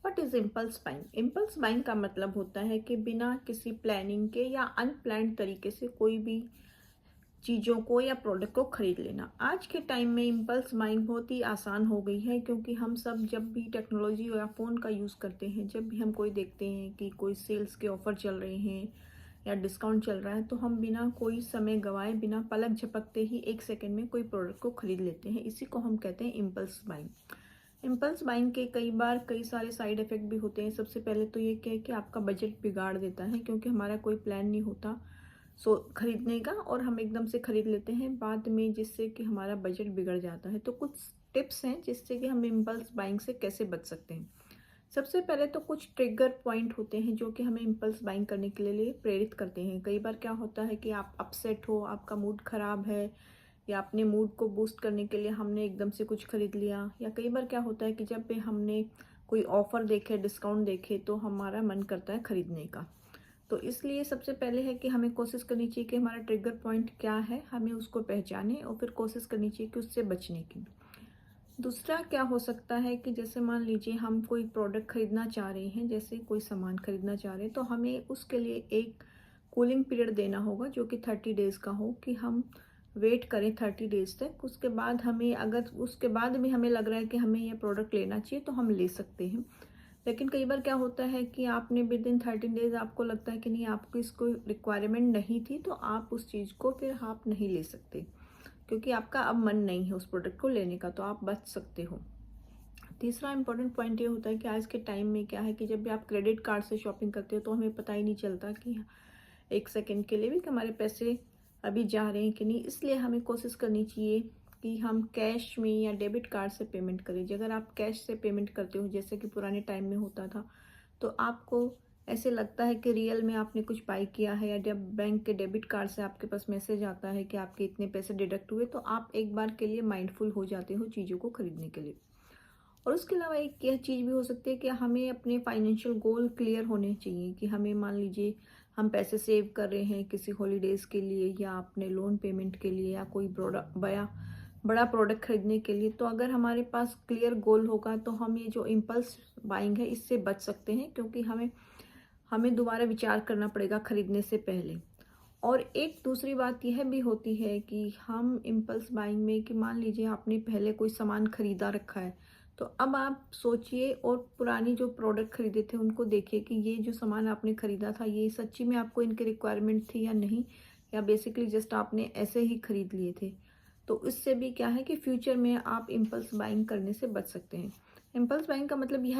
What is impulse buying? Impulse buying का मतलब होता है कि बिना किसी प्लानिंग के या अनप्लान्ड तरीके से कोई भी चीज़ों को या प्रोडक्ट को खरीद लेना। आज के टाइम में इम्पल्स बाइंग बहुत ही आसान हो गई है, क्योंकि हम सब जब भी टेक्नोलॉजी या फ़ोन का यूज़ करते हैं, जब भी हम कोई देखते हैं कि कोई सेल्स के ऑफ़र चल रहे हैं या डिस्काउंट चल रहा है, तो हम बिना कोई समय गंवाए, बिना पलक झपकते ही 1 सेकंड में कोई प्रोडक्ट को खरीद लेते हैं। इसी को हम कहते हैं इम्पल्स बाइंग। इम्पल्स बाइंग के कई बार कई सारे साइड इफ़ेक्ट भी होते हैं। सबसे पहले तो ये क्या है कि आपका बजट बिगाड़ देता है, क्योंकि हमारा कोई प्लान नहीं होता खरीदने का, और हम एकदम से खरीद लेते हैं बाद में, जिससे कि हमारा बजट बिगड़ जाता है। तो कुछ टिप्स हैं जिससे कि हम इम्पल्स बाइंग से कैसे बच सकते हैं। सबसे पहले तो कुछ ट्रिगर पॉइंट होते हैं जो कि हमें इम्पल्स बाइंग करने के लिए प्रेरित करते हैं। कई बार क्या होता है कि आप अपसेट हो, आपका मूड ख़राब है, या अपने मूड को बूस्ट करने के लिए हमने एकदम से कुछ खरीद लिया। या कई बार क्या होता है कि जब भी हमने कोई ऑफ़र देखे, डिस्काउंट देखे, तो हमारा मन करता है खरीदने का। तो इसलिए सबसे पहले है कि हमें कोशिश करनी चाहिए कि हमारा ट्रिगर पॉइंट क्या है, हमें उसको पहचानें और फिर कोशिश करनी चाहिए कि उससे बचने की। दूसरा क्या हो सकता है कि जैसे मान लीजिए हम कोई प्रोडक्ट खरीदना चाह रहे हैं, जैसे कोई सामान खरीदना चाह रहे हैं, तो हमें उसके लिए एक कूलिंग पीरियड देना होगा जो कि 30 डेज़ का हो, कि हम वेट करें 30 डेज़ तक। उसके बाद हमें, अगर उसके बाद भी हमें लग रहा है कि हमें ये प्रोडक्ट लेना चाहिए, तो हम ले सकते हैं। लेकिन कई बार क्या होता है कि आपने विद इन 13 डेज़ आपको लगता है कि नहीं, आपको इसको रिक्वायरमेंट नहीं थी, तो आप उस चीज़ को फिर आप नहीं ले सकते, क्योंकि आपका अब मन नहीं है उस प्रोडक्ट को लेने का, तो आप बच सकते हो। तीसरा इंपॉर्टेंट पॉइंट ये होता है कि आज के टाइम में क्या है कि जब भी आप क्रेडिट कार्ड से शॉपिंग करते हो, तो हमें पता ही नहीं चलता कि 1 सेकंड के लिए भी कि हमारे पैसे अभी जा रहे हैं कि नहीं। इसलिए हमें कोशिश करनी चाहिए कि हम कैश में या डेबिट कार्ड से पेमेंट करें। अगर आप कैश से पेमेंट करते हो, जैसे कि पुराने टाइम में होता था, तो आपको ऐसे लगता है कि रियल में आपने कुछ बाय किया है। या जब बैंक के डेबिट कार्ड से आपके पास मैसेज आता है कि आपके इतने पैसे डिडक्ट हुए, तो आप एक बार के लिए माइंडफुल हो जाते हो चीज़ों को खरीदने के लिए। और उसके अलावा एक यह चीज़ भी हो सकती है कि हमें अपने फाइनेंशियल गोल क्लियर होने चाहिए, कि हमें, मान लीजिए हम पैसे सेव कर रहे हैं किसी हॉलीडेज़ के लिए, या अपने लोन पेमेंट के लिए, या कोई प्रोडक्ट, बड़ा बड़ा प्रोडक्ट खरीदने के लिए। तो अगर हमारे पास क्लियर गोल होगा, तो हम ये जो इम्पल्स बाइंग है इससे बच सकते हैं, क्योंकि हमें हमें दोबारा विचार करना पड़ेगा खरीदने से पहले। और एक दूसरी बात यह भी होती है कि हम इम्पल्स बाइंग में, कि मान लीजिए आपने पहले कोई सामान खरीदा रखा है, तो अब आप सोचिए और पुरानी जो प्रोडक्ट खरीदे थे उनको देखिए कि ये जो सामान आपने खरीदा था, ये सच्ची में आपको इनकी रिक्वायरमेंट थी या नहीं, या बेसिकली जस्ट आपने ऐसे ही खरीद लिए थे। तो इससे भी क्या है कि फ्यूचर में आप इम्पल्स बाइंग करने से बच सकते हैं। इम्पल्स बाइंग का मतलब यह